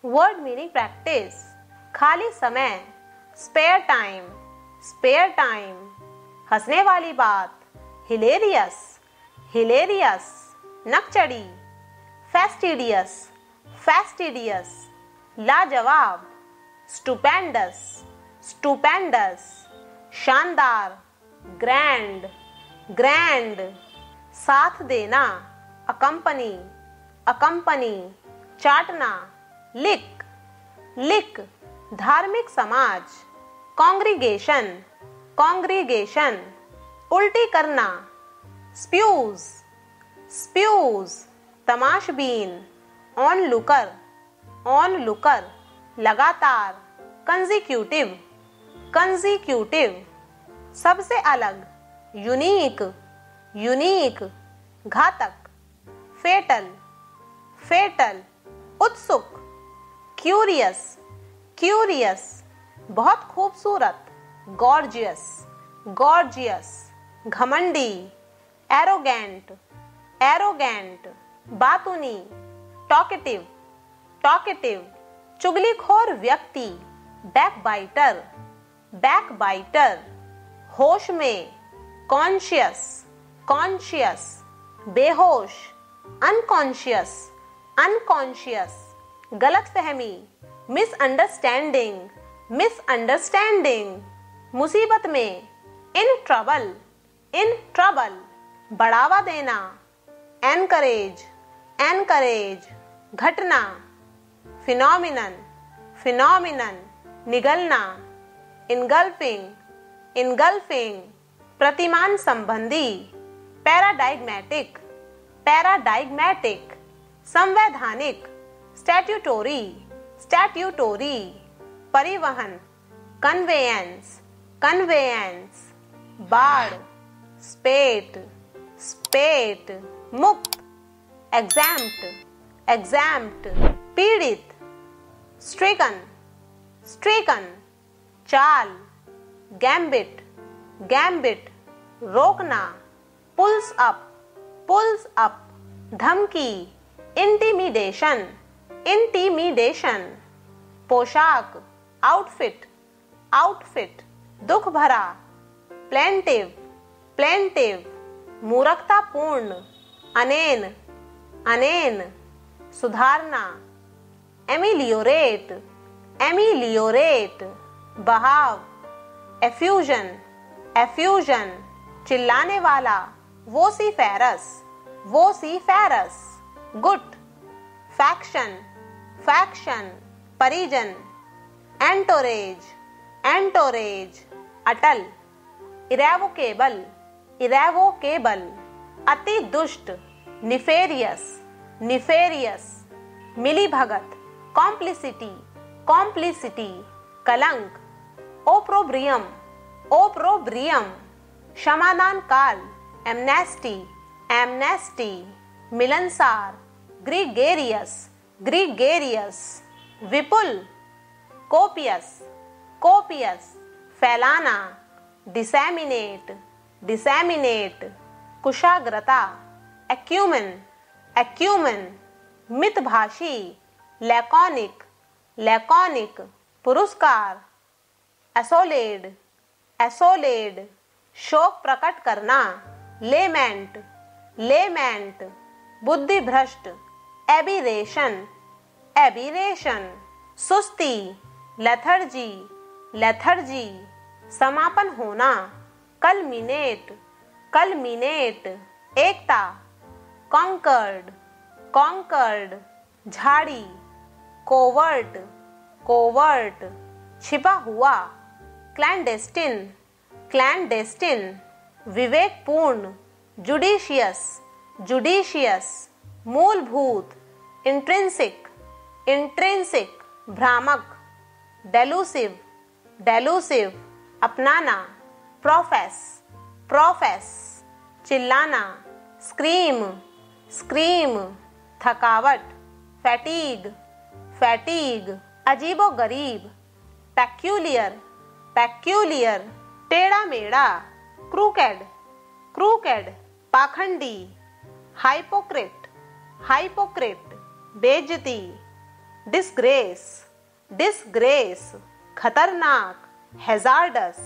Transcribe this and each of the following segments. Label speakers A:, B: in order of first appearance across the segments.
A: Word meaning practice, खाली समय, spare time, spare time. हंसने वाली बात, हिलेरियस, हिलेरियस। नकचड़ी, फेस्टिडियस, फेस्टिडियस। लाजवाब, स्टुपेंडस, स्टुपेंडस। शानदार, ग्रैंड, ग्रैंड। साथ देना, अकंपनी, अकंपनी। चाटना, लिक, लिक। धार्मिक समाज, कांग्रीगेशन, कांग्रीगेशन। उल्टी करना, स्प्यूज, स्प्यूज। तमाशबीन, ऑन लुकर, ऑन लुकर। लगातार, कंजिक्यूटिव, कंजिक्यूटिव। सबसे अलग, यूनिक, यूनिक। घातक, फेटल, फेटल। उत्सुक, क्यूरियस, क्यूरियस। बहुत खूबसूरत, गॉर्जियस, गॉर्जियस। घमंडी, एरोगेंट, एरोगेंट। बातूनी, टॉकेटिव, टॉकेटिव। चुगलीखोर व्यक्ति, बैकबाइटर, बैकबाइटर। होश में, कॉन्शियस, कॉन्शियस। बेहोश, अनकॉन्शियस, अनकॉन्शियस। गलतफहमी, मिसअंडरस्टैंडिंग, मिसअंडरस्टैंडिंग। मुसीबत में, इन ट्रबल, इन ट्रबल। बढ़ावा देना, एनकरेज, एनकरेज। घटना, फिनोमिनन, फिनोमिनन। निगलना, इनगल्फिंग, इनगल्फिंग। प्रतिमान संबंधी, पैराडाइग्मेटिक, पैराडाइग्मेटिक। संवैधानिक, स्टैट्यूटोरी, स्टैट्यूटोरी। परिवहन, कन्वेयंस, कन्वेयंस। बाढ़, स्पेट, स्पेट। मुक्त, एग्जैम्प्ट, एग्जैम्प्ट। पीड़ित, स्ट्रिकन, स्ट्रिकन। चाल, गैम्बिट, गैम्बिट। रोकना, पुल्स अप, पुल्स अप। धमकी, इंटिमिडेशन, इंटिमिडेशन। पोशाक, आउटफिट, आउटफिट। दुख भरा, प्लेंटिव, प्लेंटिव। मूर्खतापूर्ण, अनेन, अनेन। सुधारना, एमिलियोरेट, एमिलियोरेट। बहाव, एफ्यूजन, एफ्यूजन। चिल्लाने वाला, वोसिफेरस, वोसिफेरस। गुट, फैक्शन, फैक्शन। परिजन, एंटोरेज, एंटोरेज। अटल, इरेवोकेबल, इरेवोकेबल। अति दुष्ट, निफेरियस, निफेरियस। मिली भगत, कॉम्प्लिसिटी, कॉम्प्लिसिटी। कलंक, ओप्रोब्रियम, ओप्रोब्रियम। क्षमादान काल, एमनेस्टी, एमनेस्टी। मिलनसार, ग्रीगेरियस, ग्रीगेरियस। विपुल, कोपियस, कोपियस। फैलाना, डिसैमिनेट, डिसैमिनेट। कुशाग्रता, एक्यूमेन, एक्यूमेन। मितभाषी, लैकोनिक, लैकोनिक। पुरस्कार, एसोलेड, एसोलेड। शोक प्रकट करना, लेमेंट, लेमेंट। बुद्धि भ्रष्ट, एबिरेशन, एबिरेशन। सुस्ती, लेथर्जी, लेथर्जी। समापन होना, कल्मिनेट, कल्मिनेट। एकता, कॉन्कर्ड, कॉन्कर्ड। झाड़ी, कोवर्ट, कोवर्ट। छिपा हुआ, क्लैंडेस्टिन, क्लैंडेस्टिन। विवेकपूर्ण, जुडिशियस, जुडिशियस। मूलभूत, इंट्रिंसिक, इंट्रिंसिक। भ्रामक, डेलूसिव, डेलूसिव। अपनाना, प्रोफेस, प्रोफेस। चिल्लाना, स्क्रीम, स्क्रीम। थकावट, फैटीग, फैटीग। अजीबोगरीब, पेक्यूलियर, पेक्यूलियर। टेढ़ा मेढ़ा, क्रूकेड, क्रूकेड। पाखंडी, हाइपोक्रेट, हाइपोक्रेट। बेइज्जती, डिसग्रेस, डिसग्रेस, खतरनाक, हैजार्डस,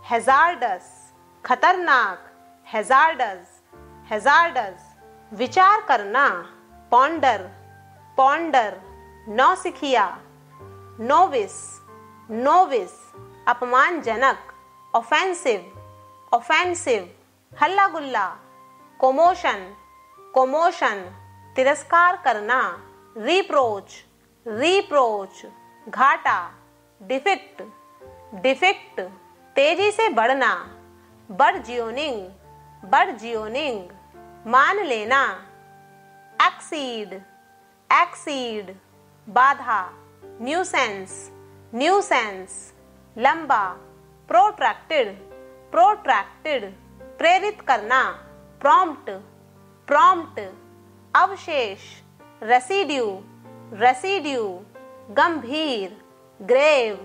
A: हैजार्डस, खतरनाक, हैजार्डस, हैजार्डस, विचार करना, पॉन्डर, पॉन्डर, नौसिखिया, नोविस, नोविस, अपमानजनक, ऑफेंसिव, ऑफेंसिव, हल्ला गुल्ला, कोमोशन, कोमोशन, तिरस्कार करना, रिप्रोच, रिप्रोच, घाटा, डिफिक्ट, डिफिक्ट, तेजी से बढ़ना, बर्जियोनिंग, बर्जियोनिंग, मान लेना, एक्सीड, एक्सीड, बाधा, न्यूसेंस, न्यूसेंस, लंबा, प्रोट्रैक्टेड, प्रोट्रैक्टेड, प्रेरित करना, प्रॉम्प्ट, प्रॉम्प्ट, अवशेष, रेसिड्यू, रेसिड्यू, गंभीर, ग्रेव,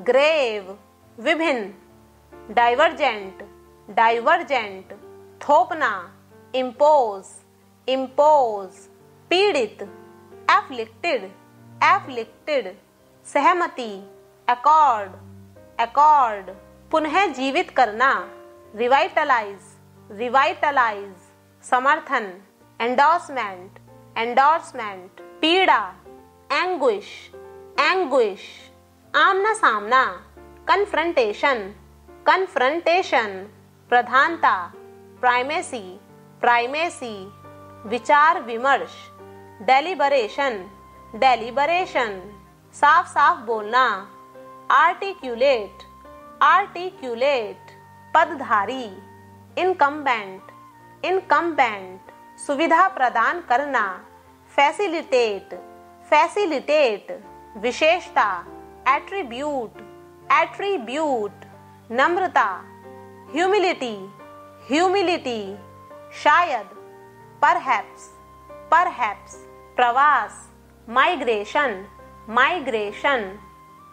A: ग्रेव, विभिन्न, डाइवर्जेंट, डाइवर्जेंट, थोपना, इम्पोज, इम्पोज, पीड़ित, एफ्लिक्टेड, एफ्लिक्टेड, सहमति, अकॉर्ड, अकॉर्ड, पुनः जीवित करना, रिवाइटलाइज, रिवाइटलाइज, समर्थन, एंडोर्समेंट, एंडोर्समेंट, पीड़ा, एंग्विश, एंग्विश, आमना सामना, कन्फ्रंटेशन, कन्फ्रंटेशन, प्रधानता, प्राइमेसी, प्राइमेसी, विचार विमर्श, डेलिबरेशन, डेलिबरेशन, साफ साफ बोलना, आर्टिक्यूलेट, आर्टिक्यूलेट, पदधारी, इनकम्बेंट, इनकम्बेंट, सुविधा प्रदान करना, फैसिलिटेट, फैसिलिटेट, विशेषता, एट्रीब्यूट, एट्रीब्यूट, नम्रता, ह्यूमिलिटी, ह्यूमिलिटी, शायद, परहैप्स, परहैप्स, प्रवास, माइग्रेशन, माइग्रेशन,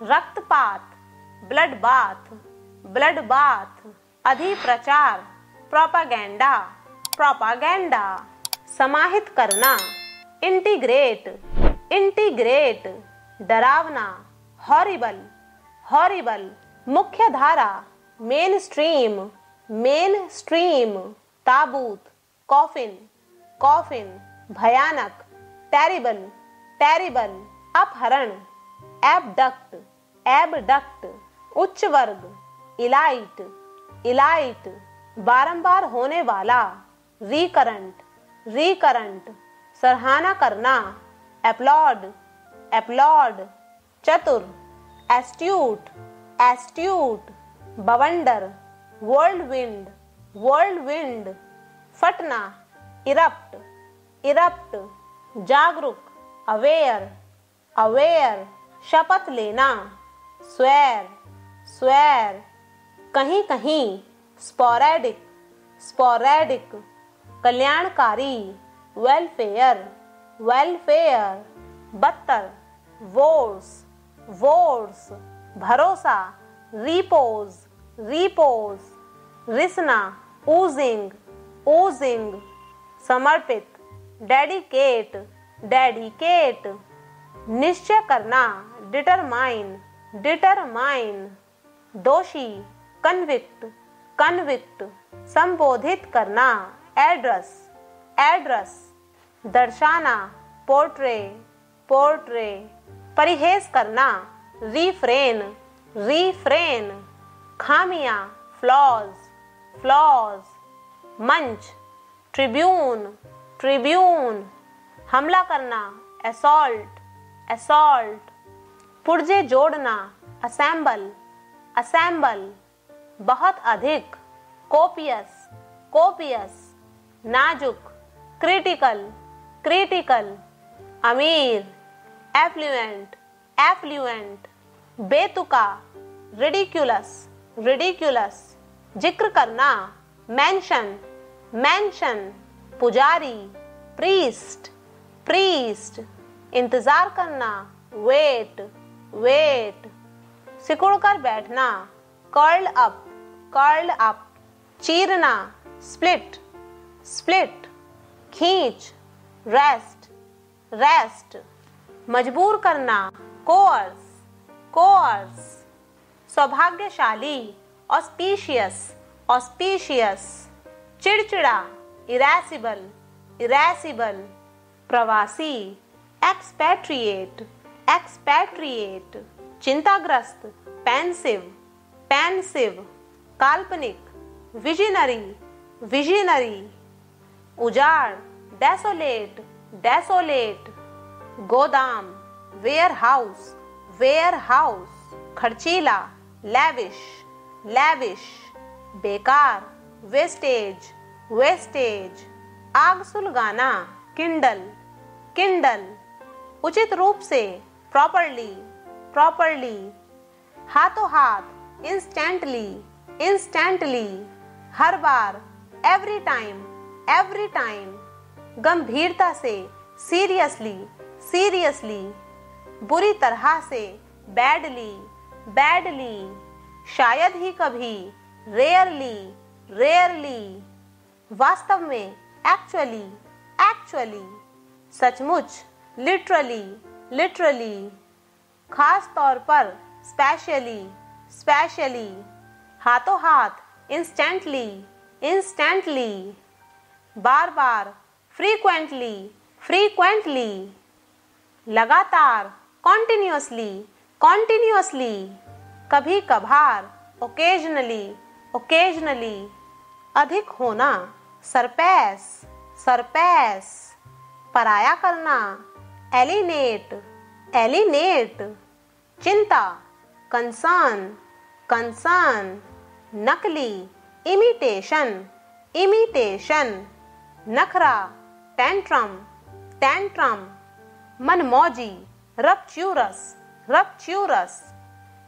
A: रक्तपात, ब्लड बाथ, ब्लड बाथ, अधिप्रचार, प्रोपागेंडा, प्रोपागेंडा, समाहित करना, इंटीग्रेट, इंटीग्रेट, डरावना, हॉरिबल, हॉरिबल, मुख्य धारा, मेन स्ट्रीम, मेन स्ट्रीम, ताबूत, कॉफिन, कॉफिन, भयानक, टेरिबल, टेरिबल, अपहरण, एबडक्ट, एबडक्ट, उच्च वर्ग, इलाइट, इलाइट, बारंबार होने वाला, रिकरंट, रिकरंट, सराहना करना, एप्लॉड, एप्लॉड, चतुर, एस्ट्यूट, एस्ट्यूट, बवंडर, वर्ल्ड विंड, वर्ल्ड विंड, फटना, इरप्ट, इरप्ट, जागरूक, अवेयर, अवेयर, शपथ लेना, स्वेर, स्वेर, कहीं कहीं, स्पोरेडिक, स्पोरेडिक, कल्याणकारी, वेलफेयर, वेलफेयर, बदतर, वोर्स, वोर्स, भरोसा, रिपोज, रिपोज, रिसना, ऊजिंग, ऊजिंग, समर्पित, डेडिकेट, डेडिकेट, निश्चय करना, डिटरमाइन, डिटरमाइन, दोषी, कन्विक्ट, कन्विक्ट, संबोधित करना, एड्रेस, एड्रेस, दर्शाना, पोर्ट्रे, पोर्ट्रे, परिहेस करना, रिफ्रेन, रिफ्रेन, खामियां, फ्लॉज, फ्लॉज, मंच, ट्रिब्यून, ट्रिब्यून, हमला करना, असॉल्ट, असॉल्ट, पुर्जे जोड़ना, असेंबल, असेंबल, बहुत अधिक, कोपियस, कोपियस, नाजुक, क्रिटिकल, क्रिटिकल, अमीर, एफ्लुएंट, एफ्लुएंट, बेतुका, रिडिक्यूलस, रिडिक्यूलस, जिक्र करना, मेंशन, मेंशन, पुजारी, प्रीस्ट, प्रीस्ट, इंतजार करना, वेट, वेट, सिकुड़कर बैठना, कर्ल अप, कर्ल अप, चीरना, स्प्लिट, स्प्लिट, खींच, रेस्ट, रेस्ट, मजबूर करना, कोर्स, कोर्स। सौभाग्यशाली, ऑस्पिशियस, ऑस्पिशियस। चिड़चिड़ा, इरेसिबल, इरेसिबल। प्रवासी, एक्सपैट्रिएट, एक्सपैट्रिएट। चिंताग्रस्त, पेंसिव, पेंसिव। काल्पनिक, विजनरी, विजनरी। उजाड़, डेसोलेट, डेसोलेट। गोदाम, वेयर हाउस, वेयर हाउस। खर्चीला, लैविश, लैविश। बेकार, वेस्टेज, वेस्टेज। आग सुलगाना, किंडल, किंडल। उचित रूप से, प्रॉपरली, प्रॉपरली। हाथों हाथ, इंस्टेंटली, इंस्टेंटली। हर बार, एवरी टाइम, एवरी टाइम। गंभीरता से, सीरियसली, सीरियसली। बुरी तरह से, बैडली, बैडली। शायद ही कभी, रेयरली, रेयरली। वास्तव में, एक्चुअली, एक्चुअली। सचमुच, लिटरली, लिटरली। खास तौर पर, स्पेशली, स्पेशली। हाथों हाथ, इंस्टेंटली, इंस्टेंटली। बार बार, फ्रीक्वेंटली, फ्रीक्वेंटली। लगातार, कॉन्टिन्यूअसली, कॉन्टिन्यूअसली। कभी कभार, ओकेजनली, ओकेजनली। अधिक होना, सरपैस, सरपैस। पराया करना, एलिनेट, एलिनेट। चिंता, कंसर्न, कंसर्न। नकली, इमिटेशन, इमिटेशन। नखरा, टेंट्रम, टेंट्रम। मनमौजी, रप्च्यूरस, रप्च्यूरस।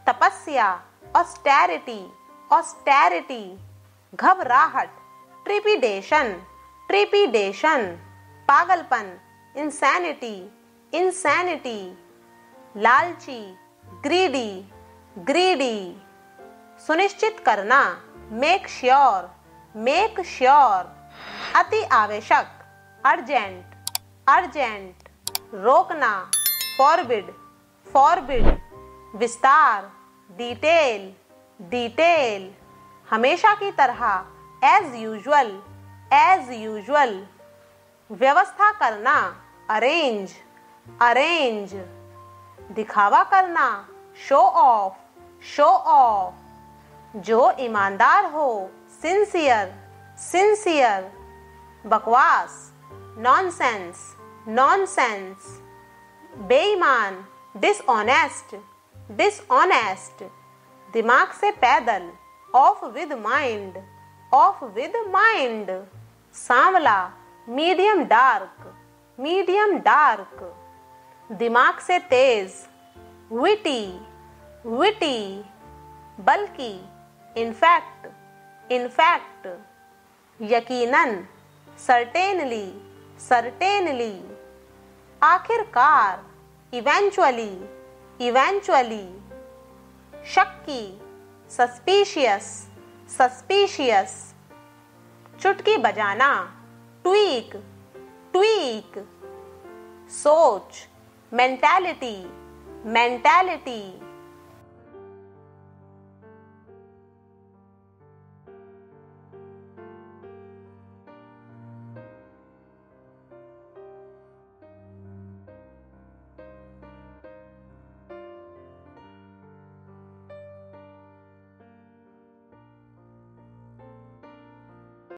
A: तपस्या, ऑस्टेरिटी, ऑस्टेरिटी। घबराहट, ट्रिपिडेशन, ट्रिपिडेशन। पागलपन, इंसैनिटी, इंसैनिटी। लालची, ग्रीडी, ग्रीडी। सुनिश्चित करना, मेक श्योर, मेक श्योर। अति आवश्यक, अर्जेंट, अर्जेंट। रोकना, फॉरबिड, फॉरबिड। विस्तार, डिटेल, डिटेल। हमेशा की तरह, एज यूजुअल, एज यूजुअल। व्यवस्था करना, अरेंज, अरेंज। दिखावा करना, शो ऑफ, शो ऑफ। जो ईमानदार हो, सिंसियर, सिंसियर। बकवास, नॉनसेंस, नॉनसेंस। बेईमान, डिसऑनेस्ट, डिसऑनेस्ट। दिमाग से पैदल, off with mind, off with mind. सांवला, मीडियम डार्क, मीडियम डार्क। दिमाग से तेज, विटी, विटी। बल्कि, इनफैक्ट, इनफैक्ट। यकीनन, सर्टेनली, सर्टेनली। आखिरकार, इवेंचुअली, इवेंचुअली। शक्की, सस्पिशियस, सस्पिशियस। चुटकी बजाना, ट्वीक, ट्वीक। सोच, मेंटालिटी, मेंटालिटी।